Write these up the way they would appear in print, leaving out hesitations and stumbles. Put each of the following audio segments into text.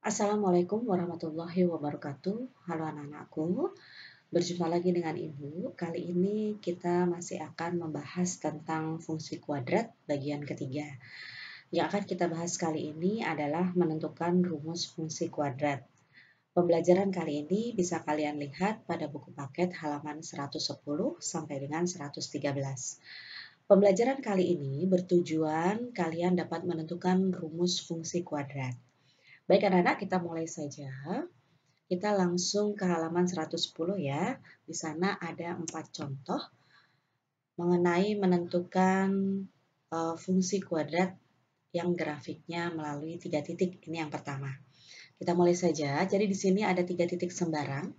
Assalamualaikum warahmatullahi wabarakatuh. Halo anak-anakku, berjumpa lagi dengan Ibu. Kali ini kita masih akan membahas tentang fungsi kuadrat bagian ketiga. Yang akan kita bahas kali ini adalah menentukan rumus fungsi kuadrat. Pembelajaran kali ini bisa kalian lihat pada buku paket halaman 110 sampai dengan 113. Pembelajaran kali ini bertujuan kalian dapat menentukan rumus fungsi kuadrat. Baik anak-anak, kita mulai saja. Kita langsung ke halaman 110 ya. Di sana ada 4 contoh mengenai menentukan fungsi kuadrat yang grafiknya melalui 3 titik. Ini yang pertama. Kita mulai saja. Jadi di sini ada 3 titik sembarang.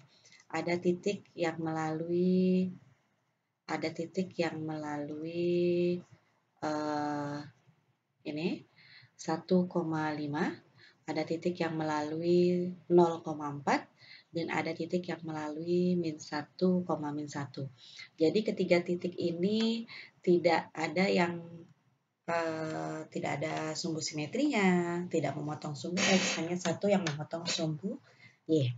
Ada titik yang melalui ini 1,5. Ada titik yang melalui 0,4 dan ada titik yang melalui min 1,-1. Jadi ketiga titik ini tidak ada sumbu simetrinya, tidak memotong sumbu X, hanya satu yang memotong sumbu Y.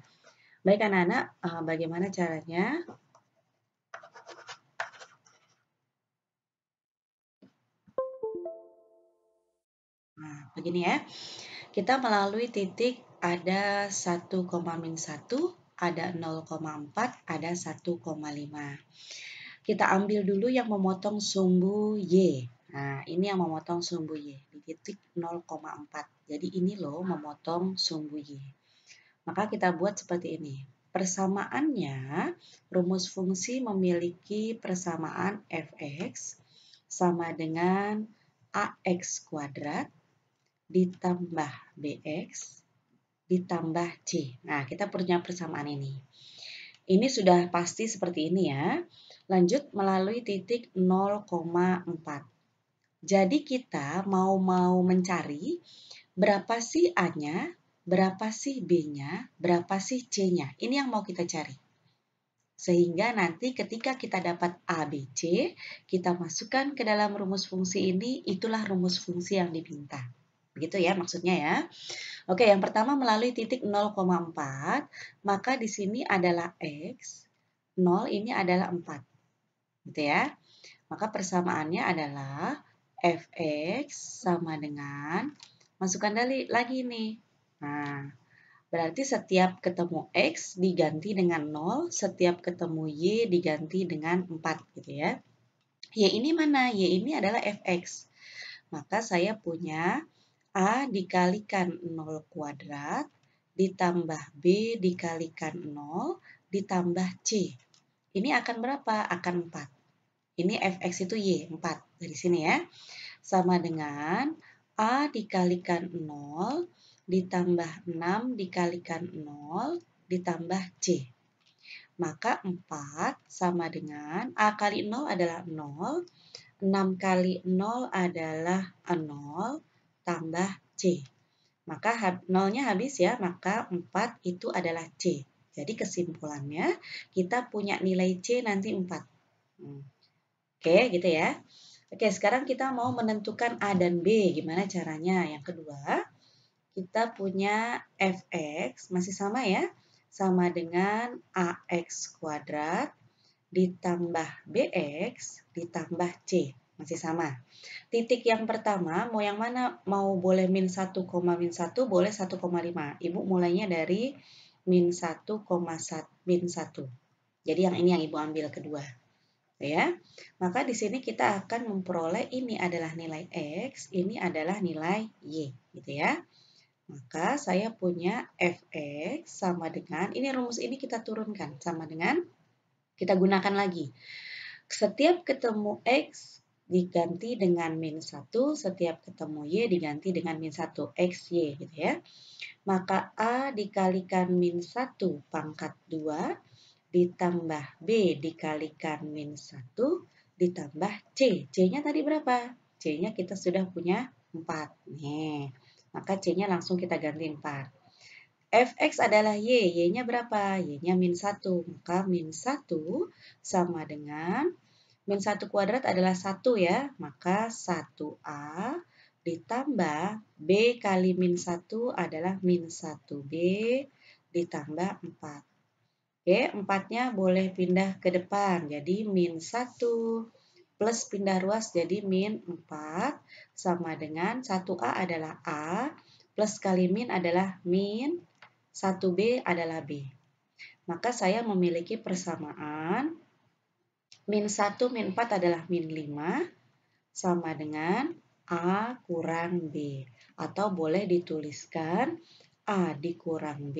Baik anak-anak, bagaimana caranya? Nah, begini ya. Kita melalui titik ada 1,-1, ada 0,4, ada 1,5. Kita ambil dulu yang memotong sumbu Y. Nah, ini yang memotong sumbu Y di titik 0,4. Jadi ini loh memotong sumbu Y. Maka kita buat seperti ini. Persamaannya, rumus fungsi memiliki persamaan fx sama dengan ax kuadrat ditambah bx ditambah c. Nah, kita punya persamaan ini. Ini sudah pasti seperti ini ya. Lanjut melalui titik 0,4. Jadi kita mau mencari berapa sih A-nya, berapa sih B-nya, berapa sih C-nya. Ini yang mau kita cari. Sehingga nanti ketika kita dapat A, B, C, kita masukkan ke dalam rumus fungsi ini, itulah rumus fungsi yang diminta. Begitu ya maksudnya ya. Oke, yang pertama melalui titik 0,4, maka di sini adalah X, 0 ini adalah 4. Gitu ya. Maka persamaannya adalah Fx sama dengan, masukkan lagi nih. Nah, berarti setiap ketemu X diganti dengan 0, setiap ketemu Y diganti dengan 4 gitu ya. Y ini mana? Y ini adalah Fx. Maka saya punya A dikalikan 0 kuadrat ditambah B dikalikan 0 ditambah C. Ini akan berapa? Akan 4. Ini Fx itu Y, 4. Dari sini ya. Sama dengan A dikalikan 0 ditambah 6 dikalikan 0 ditambah C. Maka 4 sama dengan A kali 0 adalah 0. 6 kali 0 adalah 0 tambah C. Maka 0-nya habis ya, maka 4 itu adalah C. Jadi kesimpulannya kita punya nilai C nanti 4. Oke, gitu ya. Oke, sekarang kita mau menentukan A dan B. Gimana caranya? Yang kedua, kita punya Fx, masih sama ya. Sama dengan AX kuadrat ditambah BX ditambah C. Masih sama. Titik yang pertama, mau yang mana? Mau boleh min 1, boleh 1,5. Ibu mulainya dari min 1, min 1. Jadi yang ini yang Ibu ambil kedua. Ya. Maka di sini kita akan memperoleh ini adalah nilai X, ini adalah nilai Y. Gitu ya. Maka saya punya Fx sama dengan, ini rumus ini kita turunkan. Sama dengan, kita gunakan lagi. Setiap ketemu X diganti dengan min 1, setiap ketemu Y diganti dengan min 1, XY gitu ya. Maka A dikalikan min 1 pangkat 2 ditambah B dikalikan min 1 ditambah C. C-nya tadi berapa? C-nya kita sudah punya 4. Nih, maka C-nya langsung kita ganti 4. Fx adalah Y. Y-nya berapa? Y-nya min 1. Maka min 1 sama dengan min 1 kuadrat adalah 1 ya. Maka 1A ditambah B kali min 1 adalah min 1B ditambah 4. Oke, 4-nya boleh pindah ke depan, jadi min 1 plus pindah ruas jadi min 4 sama dengan 1A adalah A plus kali min adalah min, 1B adalah B. Maka saya memiliki persamaan min 1 min 4 adalah min 5 sama dengan A kurang B. Atau boleh dituliskan A dikurang B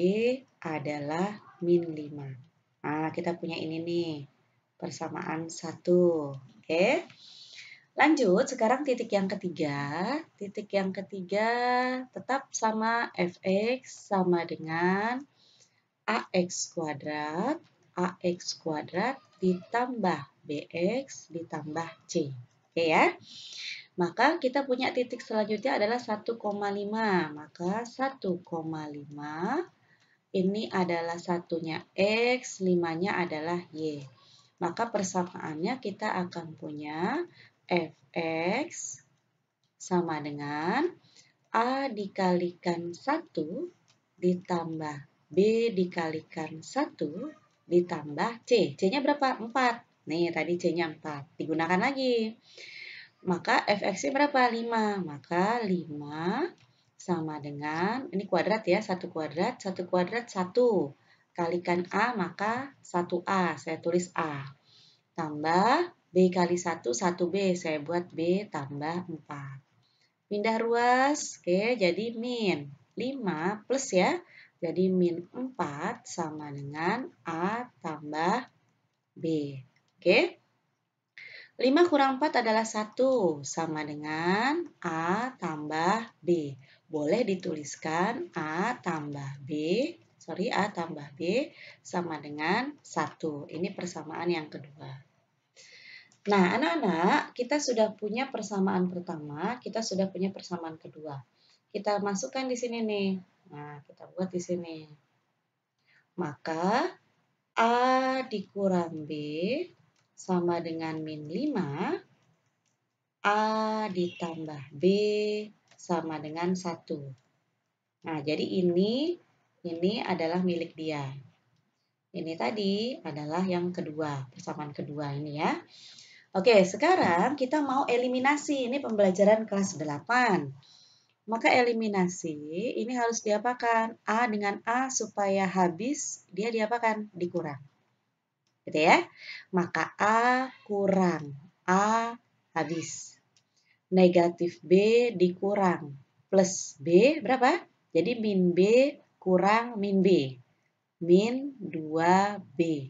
adalah min 5. Nah, kita punya ini nih, persamaan 1. Oke. Lanjut, sekarang titik yang ketiga. Titik yang ketiga tetap sama fx sama dengan ax kuadrat ditambah bx ditambah c. Oke ya. Maka kita punya titik selanjutnya adalah 1,5. Maka 1,5 ini adalah satunya X, 5-nya adalah Y. Maka persamaannya kita akan punya Fx sama dengan A dikalikan 1 ditambah B dikalikan 1 ditambah C. C-nya berapa? 4. Nih, tadi C-nya 4. Digunakan lagi. Maka Fx-nya berapa? 5. Maka 5 sama dengan, ini kuadrat ya, 1 kuadrat, 1 kuadrat 1. Kalikan A, maka 1A, saya tulis A. Tambah B kali 1, 1B, saya buat B tambah 4. Pindah ruas, oke, jadi min 5 plus ya, jadi min 4 sama dengan A tambah B. Oke. 5 kurang 4 adalah 1, sama dengan A tambah B. Boleh dituliskan A tambah B sama dengan 1. Ini persamaan yang kedua. Nah, anak-anak, kita sudah punya persamaan pertama, kita sudah punya persamaan kedua. Kita masukkan di sini nih. Nah, kita buat di sini. Maka A dikurang B sama dengan min 5, A ditambah B sama dengan 1. Nah, jadi ini adalah milik dia. Ini tadi adalah yang kedua, persamaan kedua ini ya. Oke, sekarang kita mau eliminasi. Ini pembelajaran kelas 8. Maka eliminasi ini harus diapakan? A dengan A supaya habis, dia diapakan? Dikurang. Gitu ya. Maka A kurang, A habis. Negatif B dikurang plus B berapa? Jadi min B kurang min B. Min 2B.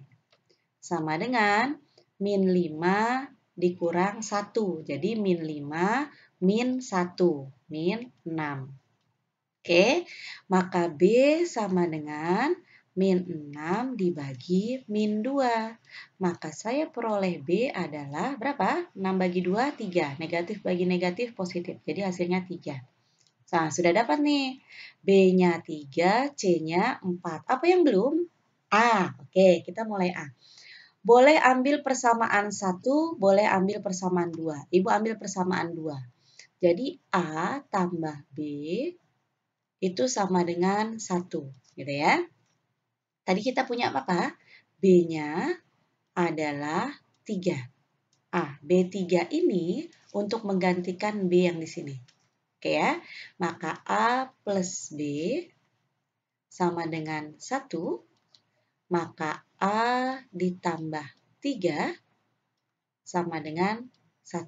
Sama dengan min 5 dikurang 1. Jadi min 5 min 1. Min 6. Oke, maka B sama dengan min 6 dibagi min 2. Maka saya peroleh B adalah berapa? 6 bagi 2, 3. Negatif bagi negatif, positif. Jadi hasilnya 3. Nah, sudah dapat nih. B-nya 3, C-nya 4. Apa yang belum? A. Oke, kita mulai A. Boleh ambil persamaan 1, boleh ambil persamaan 2. Ibu ambil persamaan 2. Jadi A tambah B itu sama dengan 1. Gitu ya. Tadi kita punya apa? B-nya adalah 3. B3 ini untuk menggantikan B yang di sini. Oke ya. Maka A plus B sama dengan 1. Maka A ditambah 3 sama dengan 1.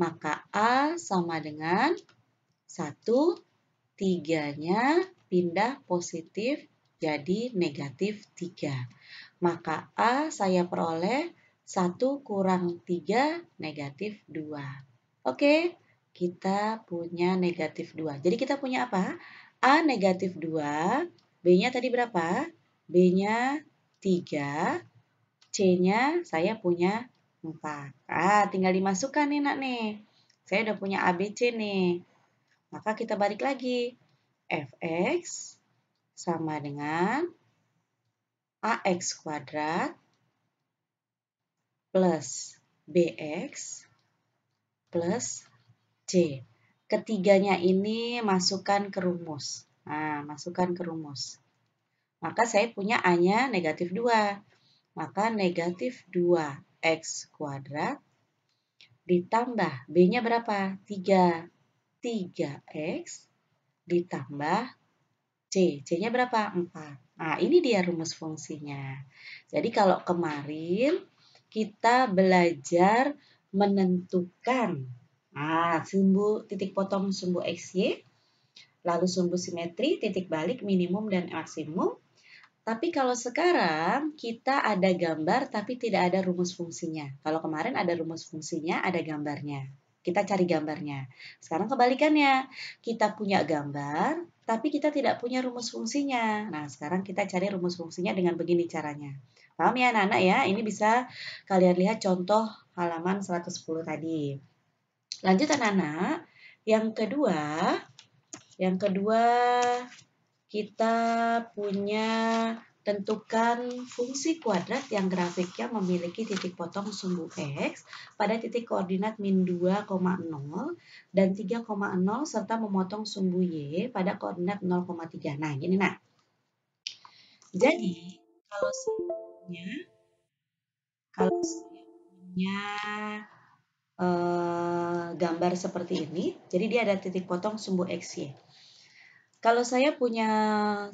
Maka A sama dengan 1, 3-nya pindah positif jadi negatif 3. Maka A saya peroleh 1 kurang 3 negatif 2. Oke, kita punya negatif 2. Jadi kita punya apa? A negatif 2, B-nya tadi berapa? B-nya 3, C-nya saya punya 4. Tinggal dimasukkan nih nak nih. Saya udah punya ABC nih. Maka kita balik lagi. Fx sama dengan ax kuadrat plus bx plus c. ketiganya ini masukkan ke rumus. Nah, masukkan ke rumus. Maka saya punya A-nya negatif 2. Maka negatif 2x kuadrat ditambah B-nya berapa? 3. 3x ditambah C. C-nya berapa? 4. Nah, ini dia rumus fungsinya. Jadi kalau kemarin kita belajar menentukan sumbu titik potong sumbu XY, lalu sumbu simetri, titik balik, minimum, dan maksimum. Tapi kalau sekarang kita ada gambar tapi tidak ada rumus fungsinya. Kalau kemarin ada rumus fungsinya, ada gambarnya. Kita cari gambarnya. Sekarang kebalikannya. Kita punya gambar tapi kita tidak punya rumus fungsinya. Nah, sekarang kita cari rumus fungsinya dengan begini caranya. Paham ya anak-anak ya? Ini bisa kalian lihat contoh halaman 110 tadi. Lanjut anak-anak. Yang kedua kita punya tentukan fungsi kuadrat yang grafiknya memiliki titik potong sumbu X pada titik koordinat min 2,0 dan 3,0 serta memotong sumbu Y pada koordinat 0,3. Nah, gini nak. Jadi, kalau saya punya gambar seperti ini, jadi dia ada titik potong sumbu XY. Kalau saya punya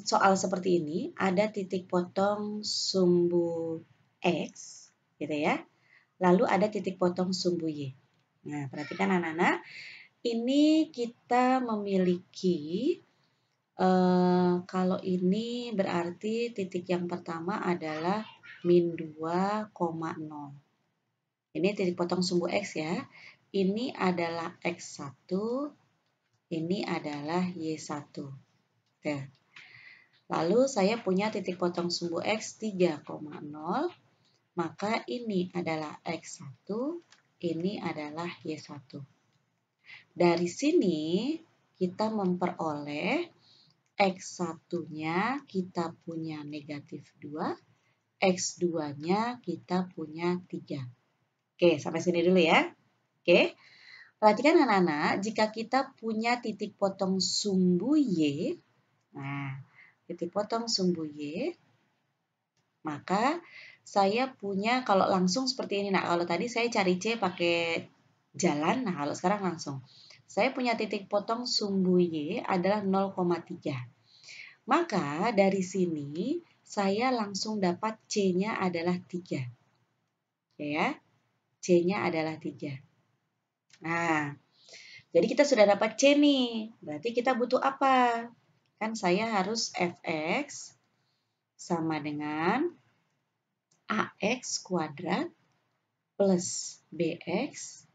soal seperti ini, ada titik potong sumbu X, gitu ya. Lalu ada titik potong sumbu Y. Nah, perhatikan anak-anak, ini kita memiliki, kalau ini berarti titik yang pertama adalah min 2,0. Ini titik potong sumbu X ya. Ini adalah X1, ini adalah Y1. Nah, lalu saya punya titik potong sumbu X 3,0, maka ini adalah X1, ini adalah Y1. Dari sini kita memperoleh X1-nya kita punya negatif 2, X2-nya kita punya 3. Oke, sampai sini dulu ya. Oke. Perhatikan anak-anak, jika kita punya titik potong sumbu Y, nah, titik potong sumbu Y, maka saya punya, kalau langsung seperti ini. Nah, kalau tadi saya cari C pakai jalan, nah kalau sekarang langsung. Saya punya titik potong sumbu Y adalah 0,3. Maka dari sini saya langsung dapat C-nya adalah 3. Ya, C-nya adalah 3. Nah, jadi kita sudah dapat C nih. Berarti kita butuh apa? Kan saya harus Fx sama dengan AX kuadrat plus BX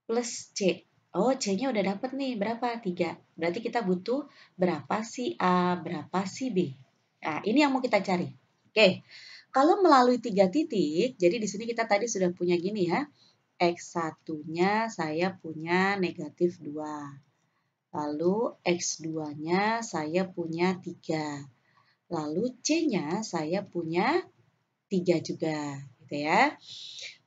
plus C. Oh, C-nya udah dapat nih. Berapa? 3. Berarti kita butuh berapa si A, berapa si B. Nah, ini yang mau kita cari. Oke, kalau melalui 3 titik, jadi di sini kita tadi sudah punya gini ya. X1-nya saya punya negatif 2. Lalu X2-nya saya punya 3. Lalu C-nya saya punya 3 juga. Gitu ya.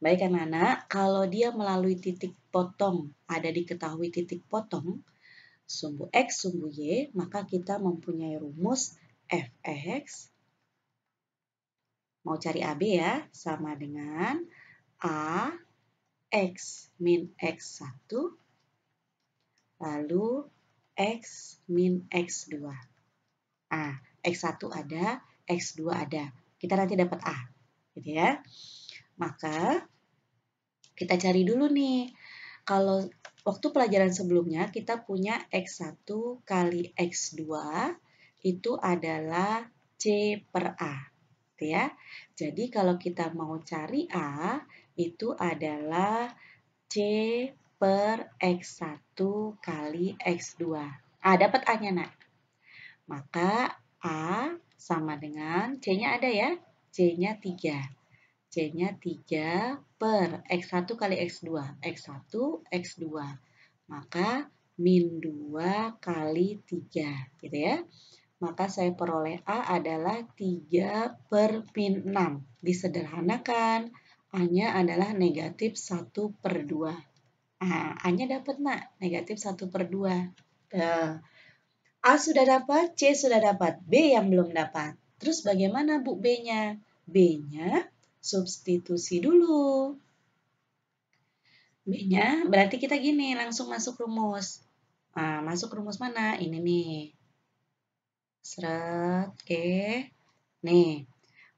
Baik anak-anak, kalau dia melalui titik potong, ada diketahui titik potong, sumbu X, sumbu Y, maka kita mempunyai rumus Fx. Mau cari AB ya, sama dengan A X min X1 lalu X min X2. X1 ada, X2 ada. Kita nanti dapat A. Gitu ya. Maka kita cari dulu nih. Kalau waktu pelajaran sebelumnya kita punya X1 kali X2 itu adalah C per A. Gitu ya. Jadi kalau kita mau cari A itu adalah C per X1 kali X2. Dapat A-nya, nak. Maka A sama dengan C-nya ada ya. C-nya 3. C-nya 3 per X1 kali X2. X1, X2. Maka min 2 kali 3. Gitu ya. Maka saya peroleh A adalah 3 per min 6. Disederhanakan. A-nya adalah negatif 1 per 2. Nah, A-nya dapat, Nak. Negatif 1/2. A sudah dapat, C sudah dapat, B yang belum dapat. Terus bagaimana Bu B-nya? B-nya substitusi dulu. B-nya berarti kita gini, langsung masuk rumus. Nah, masuk rumus mana? Ini nih. Seret, oke. Nih,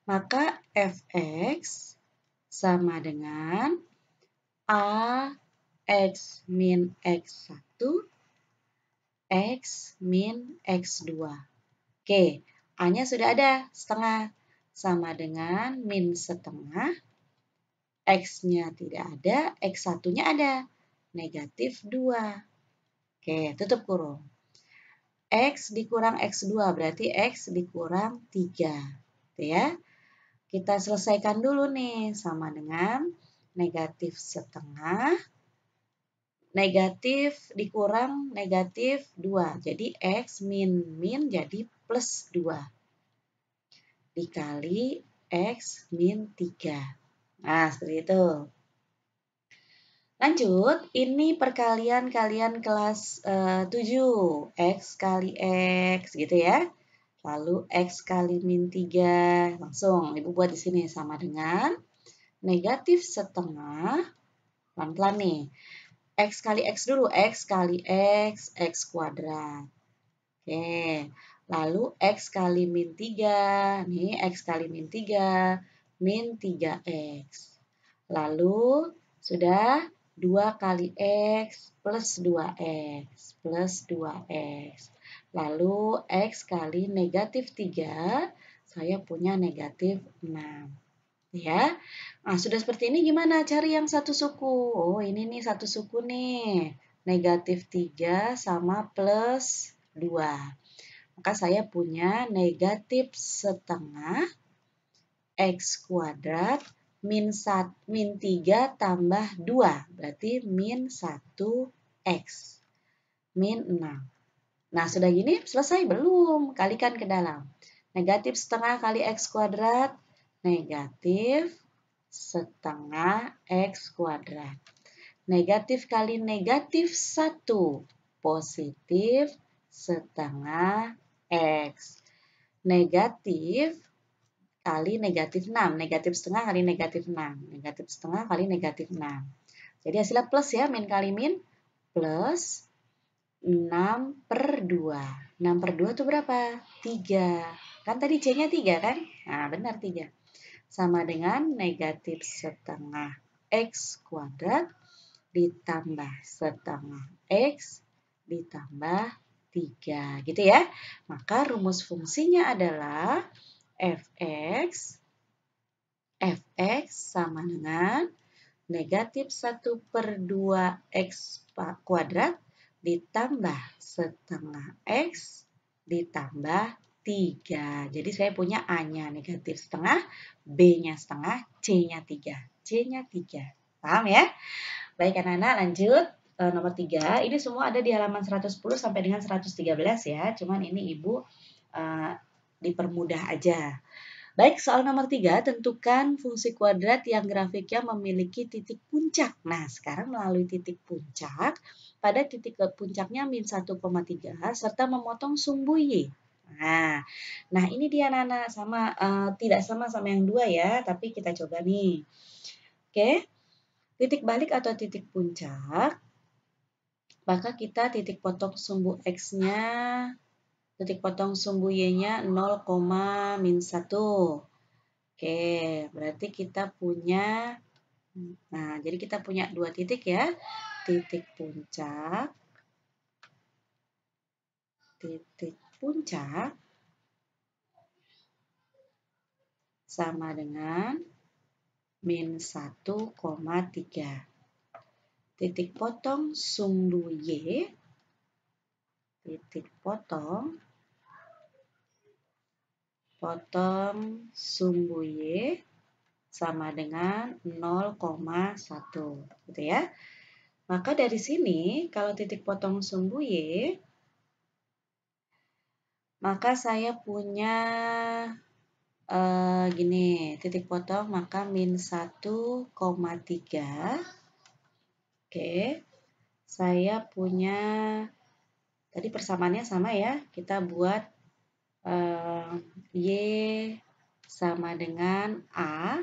maka fx sama dengan A X min X1 X min X2. Oke, A-nya sudah ada, setengah. Sama dengan min setengah, X-nya tidak ada, X1-nya ada, negatif 2. Oke, tutup kurung. X dikurang X2 berarti X dikurang 3. Gitu ya. Kita selesaikan dulu nih, sama dengan negatif setengah, negatif dikurang negatif 2. Jadi X min jadi plus 2. Dikali X min 3. Nah, seperti itu. Lanjut, ini perkalian kalian kelas 7. X kali X gitu ya. Lalu X kali min 3. Langsung, Ibu buat di sini sama dengan negatif setengah. Pelan-pelan nih. X kali X dulu, X kali X, X kuadrat. Oke, lalu X kali min 3, nih X kali min 3, min 3X. Lalu sudah 2 kali X plus 2X, plus 2X. Lalu X kali negatif 3, saya punya negatif 6. Ya, nah sudah seperti ini gimana cari yang satu suku? Oh ini nih satu suku nih, negatif 3 sama plus 2. Maka saya punya negatif setengah X kuadrat min 3 tambah 2, berarti min 1X, min 6. Nah sudah gini selesai belum? Kalikan ke dalam. Negatif setengah kali X kuadrat, negatif setengah X kuadrat. Negatif kali negatif 1, positif setengah X. Negatif kali negatif 6. Negatif setengah kali negatif 6. Negatif setengah kali negatif 6. Jadi hasilnya plus ya, min kali min. Plus 6/2. 6/2 itu berapa? 3. Kan tadi C-nya 3 kan? Nah benar 3. Sama dengan negatif setengah X kuadrat ditambah setengah X ditambah 3. Gitu ya. Maka rumus fungsinya adalah fx sama dengan negatif 1/2 X kuadrat ditambah setengah X ditambah 3. Jadi saya punya A-nya negatif setengah, B-nya setengah, C-nya 3. C-nya 3. Paham ya? Baik anak-anak, lanjut. Nomor 3, ini semua ada di halaman 110 sampai dengan 113 ya. Cuman ini Ibu dipermudah aja. Baik, soal nomor 3, tentukan fungsi kuadrat yang grafiknya memiliki titik puncak. Nah, sekarang melalui titik puncak, pada titik puncaknya min 1,3 serta memotong sumbu Y. Nah ini dia anak-anak, sama tidak sama yang 2 ya, tapi kita coba nih. Oke, titik balik atau titik puncak, maka kita titik potong sumbu X-nya, titik potong sumbu Y-nya 0,-1. Oke, berarti kita punya, nah jadi kita punya 2 titik ya, titik puncak sama dengan min 1,3. Titik potong sumbu Y, titik potong sumbu Y sama dengan 0,1 gitu ya. Maka dari sini kalau titik potong sumbu Y, maka saya punya gini, titik potong maka min 1,3. Oke. saya punya, tadi persamaannya sama ya, kita buat Y sama dengan A,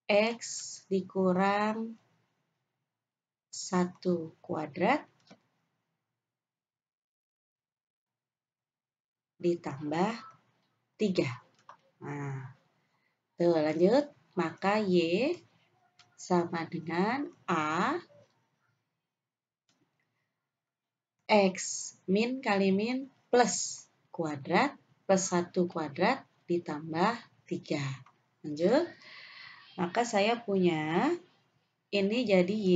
X dikurang 1 kuadrat ditambah 3. Nah, tuh lanjut. Maka Y sama dengan A X min kali min plus kuadrat plus 1 kuadrat ditambah 3. Lanjut. Maka saya punya ini jadi Y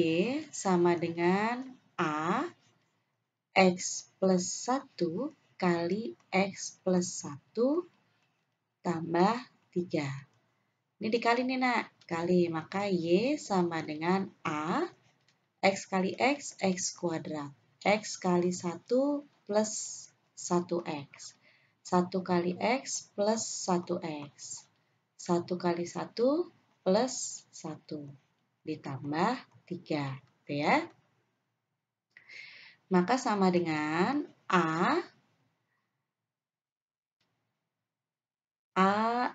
sama dengan A X plus 1 kali X plus 1 tambah 3. Ini dikali nih nak, kali. Maka Y sama dengan A X kali X, X kuadrat. X kali 1 plus 1X. 1 kali X plus 1X. 1 kali 1 plus 1. Ditambah 3. Gitu ya. Maka sama dengan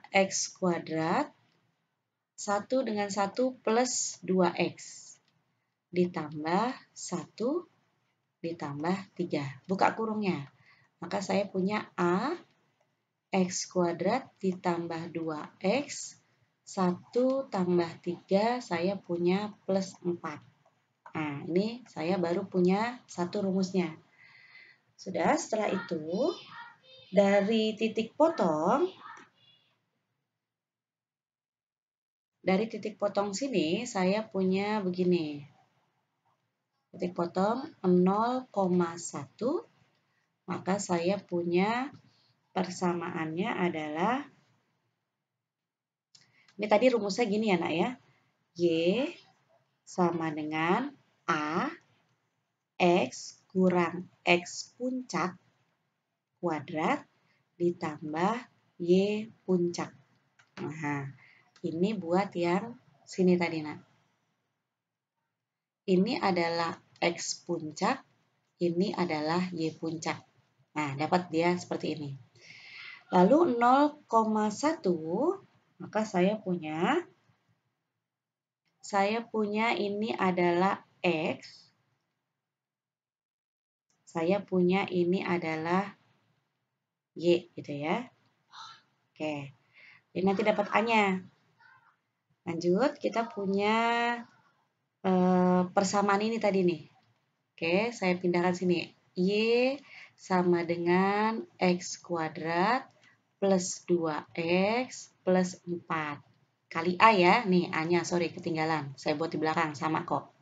X kuadrat 1 dengan 1 plus 2X. Ditambah 1 ditambah 3. Buka kurungnya. Maka saya punya A X kuadrat ditambah 2X. 1 tambah 3 saya punya plus 4. Nah, ini saya baru punya satu rumusnya. Sudah, setelah itu dari titik potong sini saya punya begini. Titik potong 0,1, maka saya punya persamaannya adalah, ini tadi rumusnya gini ya nak ya, Y sama dengan A X kurang X puncak kuadrat ditambah Y puncak. Nah, ini buat yang sini tadi nak. Ini adalah X puncak, ini adalah Y puncak. Nah, dapat dia seperti ini. Lalu 0,1, maka saya punya ini adalah X. Saya punya ini adalah Y gitu ya. Oke. Jadi nanti dapat A-nya. Lanjut, kita punya persamaan ini tadi nih. Oke, saya pindahkan sini. Y sama dengan X kuadrat plus 2X plus 4. Kali A ya. Nih, A-nya, sorry, ketinggalan. Saya buat di belakang, sama kok.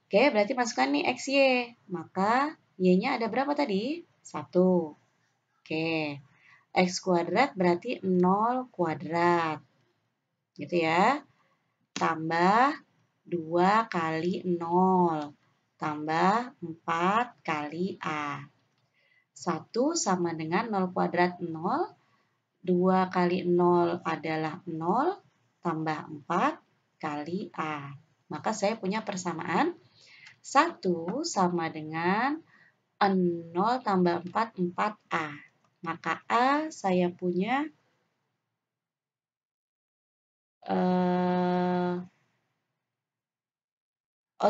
Oke, berarti masukkan nih XY. Maka Y-nya ada berapa tadi? 1. Oke. X kuadrat berarti 0 kuadrat. Gitu ya. Tambah 2 kali 0. Tambah 4 kali A. 1 sama dengan 0 kuadrat 0. 2 kali 0 adalah 0. Tambah 4 kali A. Maka saya punya persamaan 1 sama dengan 0 tambah 4, 4A. Maka A saya punya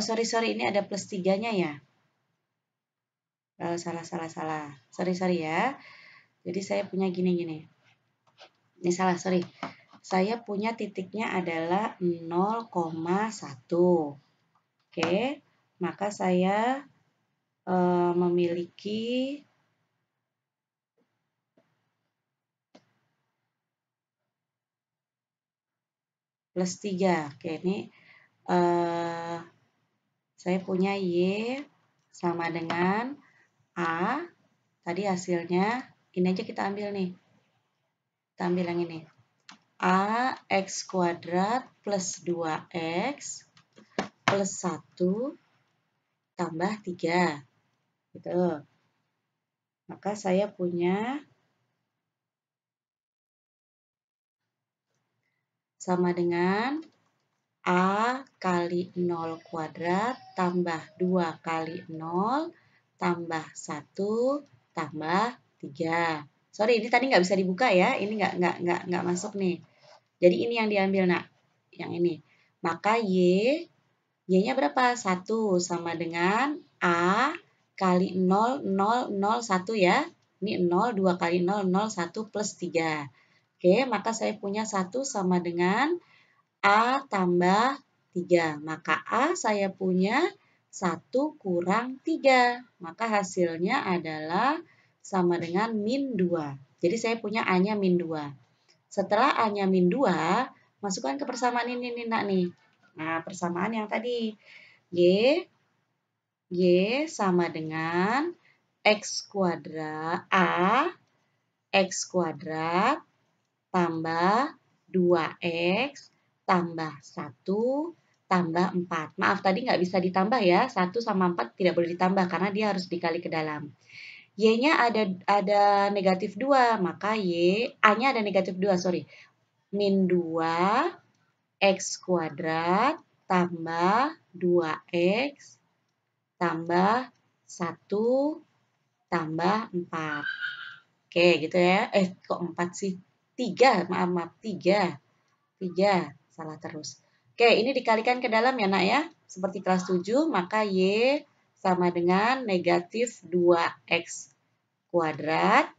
sorry, ini ada plus 3-nya ya. Salah. Sorry ya. Jadi saya punya gini. Ini salah, sorry. Saya punya titiknya adalah 0,1. Oke, maka saya memiliki plus 3. Oke, ini saya punya Y sama dengan A. Tadi hasilnya, ini aja kita ambil nih. Kita ambil yang ini. A X kuadrat plus 2X plus 1 tambah 3. Gitu. Maka saya punya sama dengan A kali 0 kuadrat tambah 2 kali 0 tambah 1 tambah 3. Sorry, ini tadi nggak bisa dibuka ya. Ini nggak masuk nih. Jadi ini yang diambil, nak. Yang ini. Maka Y-nya berapa? 1 sama dengan A kali 0, 0, 0, 1 ya. Ini 0, 2 kali 0, 0, 1 plus 3. Oke, maka saya punya 1 sama dengan A tambah 3. Maka A saya punya 1 kurang 3. Maka hasilnya adalah sama dengan min 2. Jadi saya punya A-nya min 2. Setelah A-nya min 2, masukkan ke persamaan ini nih, nak nih. Nah, persamaan yang tadi. Y sama dengan X kuadrat A X kuadrat tambah 2X tambah 1 tambah 4. Maaf, tadi nggak bisa ditambah ya. 1 sama 4 tidak boleh ditambah karena dia harus dikali ke dalam. Y-nya ada negatif 2, maka A-nya ada negatif 2, sorry. Min 2 X kuadrat tambah 2X tambah 1 tambah 4. Oke, gitu ya. Kok 4 sih? 3, maaf, 3. 3, salah terus. Oke, ini dikalikan ke dalam ya, nak ya. Seperti kelas 7, maka Y sama dengan negatif 2X kuadrat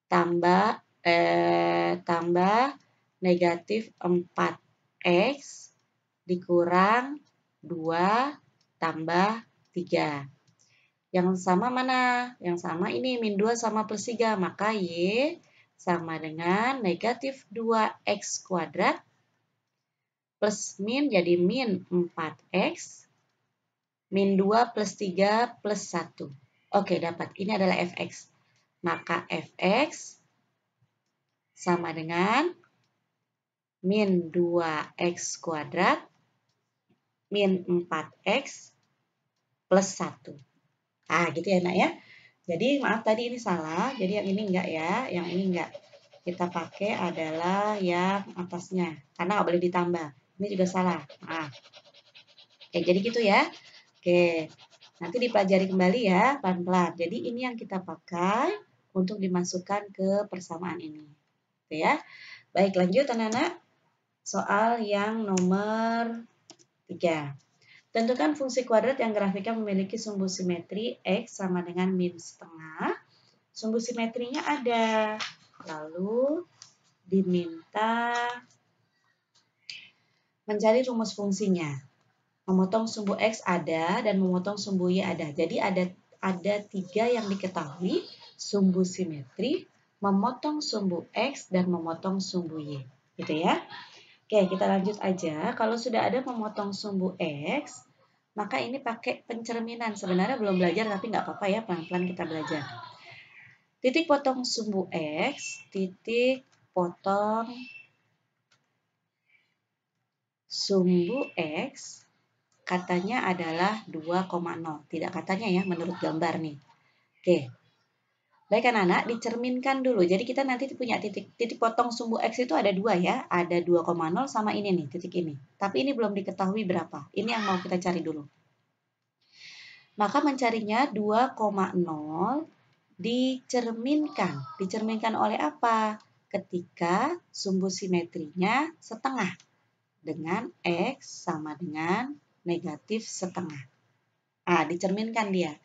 tambah negatif 4X dikurang 2 tambah 3. Yang sama mana? Yang sama ini, min 2 sama plus 3. Maka Y sama dengan negatif 2X kuadrat plus min jadi min 4X. Min 2 plus 3 plus 1. Oke, dapat. Ini adalah Fx. Maka Fx sama dengan min 2X kuadrat min 4X plus 1. Ah, gitu ya, nak ya. Jadi maaf tadi ini salah, jadi yang ini enggak ya, yang ini enggak. Kita pakai adalah yang atasnya, karena nggak boleh ditambah. Ini juga salah. Nah, oke, jadi gitu ya. Oke, nanti dipelajari kembali ya, pelan-pelan. Jadi ini yang kita pakai untuk dimasukkan ke persamaan ini. Oke ya. Baik, lanjut anak-anak. Soal yang nomor 3. Tentukan fungsi kuadrat yang grafiknya memiliki sumbu simetri X sama dengan min setengah. Sumbu simetrinya ada. Lalu diminta mencari rumus fungsinya. Memotong sumbu X ada dan memotong sumbu Y ada. Jadi ada 3 yang diketahui. Sumbu simetri, memotong sumbu X, dan memotong sumbu Y. Gitu ya. Oke, kita lanjut aja. Kalau sudah ada memotong sumbu X, maka ini pakai pencerminan. Sebenarnya belum belajar, tapi nggak apa-apa ya, pelan-pelan kita belajar. Titik potong sumbu X, titik potong sumbu X, katanya adalah 2,0. Tidak katanya ya, menurut gambar nih. Oke. Baik anak-anak, dicerminkan dulu. Jadi kita nanti punya titik potong sumbu X itu ada 2 ya. Ada 2,0 sama ini nih, titik ini. Tapi ini belum diketahui berapa. Ini yang mau kita cari dulu. Maka mencarinya 2,0 dicerminkan. Dicerminkan oleh apa? Ketika sumbu simetrinya setengah. Dengan X sama dengan negatif setengah. Nah, dicerminkan dia.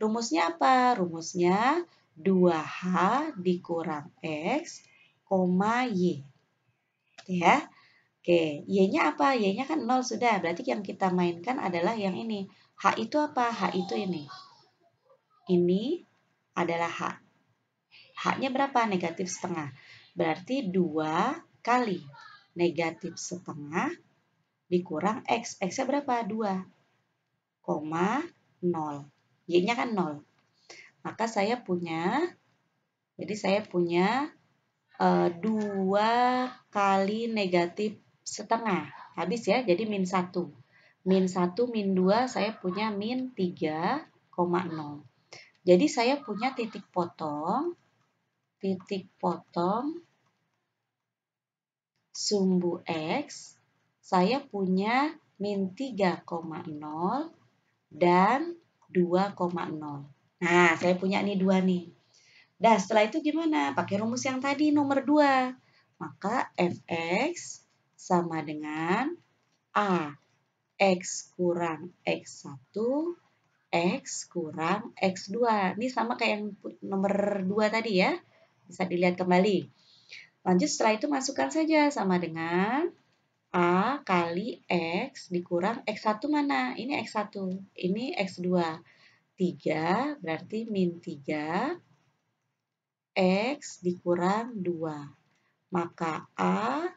Rumusnya apa? Rumusnya 2H dikurang X, Y. Ya. Oke, Y-nya apa? Y-nya kan 0 sudah. Berarti yang kita mainkan adalah yang ini. H itu apa? H itu ini. Ini adalah H. H-nya berapa? Negatif setengah. Berarti 2 kali negatif setengah dikurang X. X-nya berapa? 2,0. Y-nya kan 0. Maka saya punya, jadi saya punya 2 kali negatif setengah. Habis ya, jadi min 1. Min 1, min 2, saya punya min 3,0. Jadi saya punya titik potong sumbu X saya punya min 3,0 dan 2,0. Nah, saya punya nih 2 nih. Nah, setelah itu gimana? Pakai rumus yang tadi nomor 2. Maka fx sama dengan A. X kurang X1, X kurang X2. Ini sama kayak yang nomor 2 tadi ya. Bisa dilihat kembali. Lanjut setelah itu masukkan saja sama dengan A kali X dikurang X1 mana? Ini X1, ini X2. 3 berarti min 3 X dikurang 2. Maka A,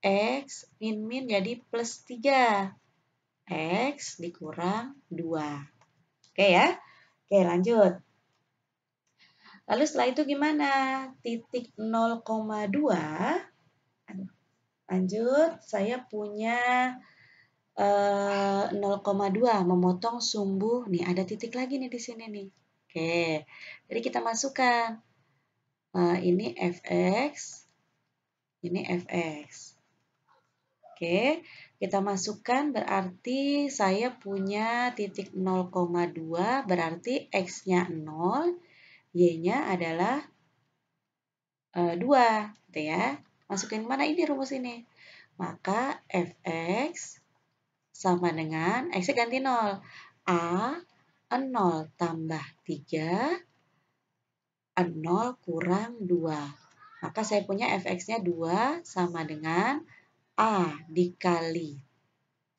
X, min jadi plus 3. X dikurang 2. Oke ya. Oke lanjut. Lalu setelah itu gimana? Titik 0,2. Lanjut, saya punya 0,2 memotong sumbu. Nih ada titik lagi nih di sini nih. Oke, jadi kita masukkan. Ini fx, ini fx. Oke, kita masukkan berarti saya punya titik 0,2 berarti x-nya 0, y-nya adalah 2, gitu ya. Masukin mana ini rumus ini? Maka fx sama dengan x-nya ganti 0. A 0 tambah 3, 0 kurang 2. Maka saya punya fx-nya 2 sama dengan A dikali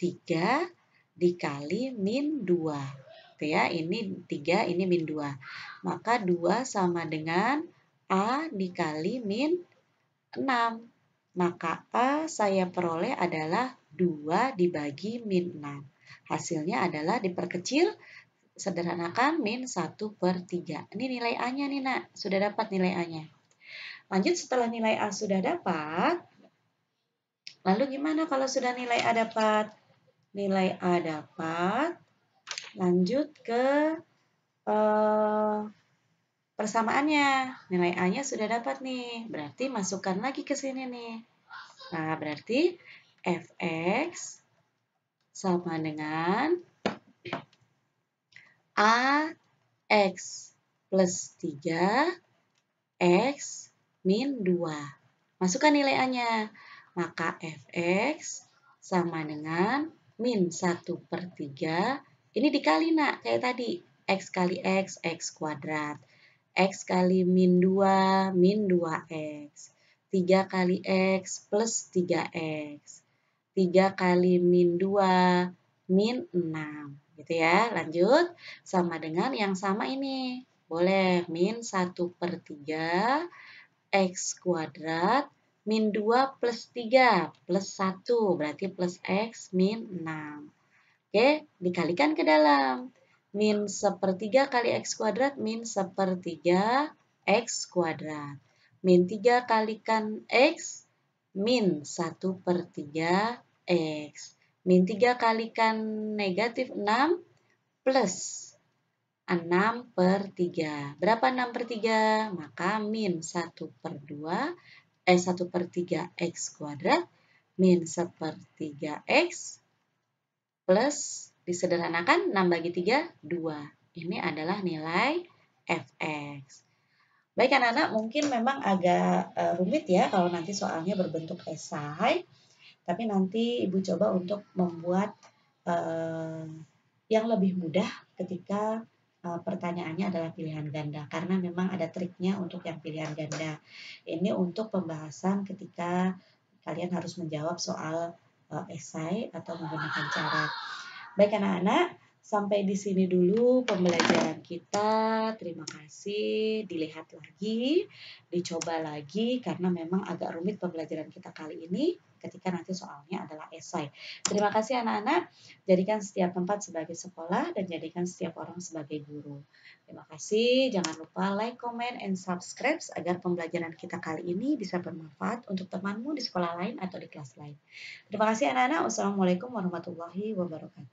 3 dikali min 2. Itu ya, ini 3, ini min 2. Maka 2 sama dengan A dikali min 6. Maka A saya peroleh adalah 2 dibagi min 6. Hasilnya adalah diperkecil, sederhanakan min 1/3. Ini nilai A-nya nih nak, sudah dapat nilai A-nya. Lanjut setelah nilai A sudah dapat, lalu gimana kalau sudah nilai A dapat? Nilai A dapat, lanjut ke persamaannya. Nilai A-nya sudah dapat nih, berarti masukkan lagi ke sini nih. Nah, berarti fx sama dengan AX plus 3 X min 2. Masukkan nilai A-nya. Maka fx sama dengan min 1/3. Ini dikali nak, kayak tadi. X kali X, X kuadrat. X kali min 2, min 2X. 3 kali X plus 3X. 3 kali min 2, min 6. Gitu ya, lanjut. Sama dengan yang sama ini. Boleh, min 1/3 X kuadrat min 2 plus 3 plus 1 berarti plus X min 6. Oke, dikalikan ke dalam. Min 1/3 kali X kuadrat min 1/3 X kuadrat. Min 3 kalikan X min 1/3 X. Min 3 kalikan negatif 6 plus 6/3. Berapa 6/3? Maka min 1/2, 1/3 X kuadrat min 1/3 X plus disederhanakan 6 bagi 3, 2. Ini adalah nilai fx. Baik anak-anak, mungkin memang agak rumit ya kalau nanti soalnya berbentuk esai. Tapi nanti Ibu coba untuk membuat yang lebih mudah ketika pertanyaannya adalah pilihan ganda, karena memang ada triknya untuk yang pilihan ganda. Ini untuk pembahasan ketika kalian harus menjawab soal esai atau menggunakan cara. Baik anak-anak, sampai di sini dulu pembelajaran kita. Terima kasih. Dilihat lagi, dicoba lagi karena memang agak rumit pembelajaran kita kali ini ketika nanti soalnya adalah esai. Terima kasih anak-anak. Jadikan setiap tempat sebagai sekolah dan jadikan setiap orang sebagai guru. Terima kasih. Jangan lupa like, comment, and subscribe agar pembelajaran kita kali ini bisa bermanfaat untuk temanmu di sekolah lain atau di kelas lain. Terima kasih anak-anak. Wassalamualaikum warahmatullahi wabarakatuh.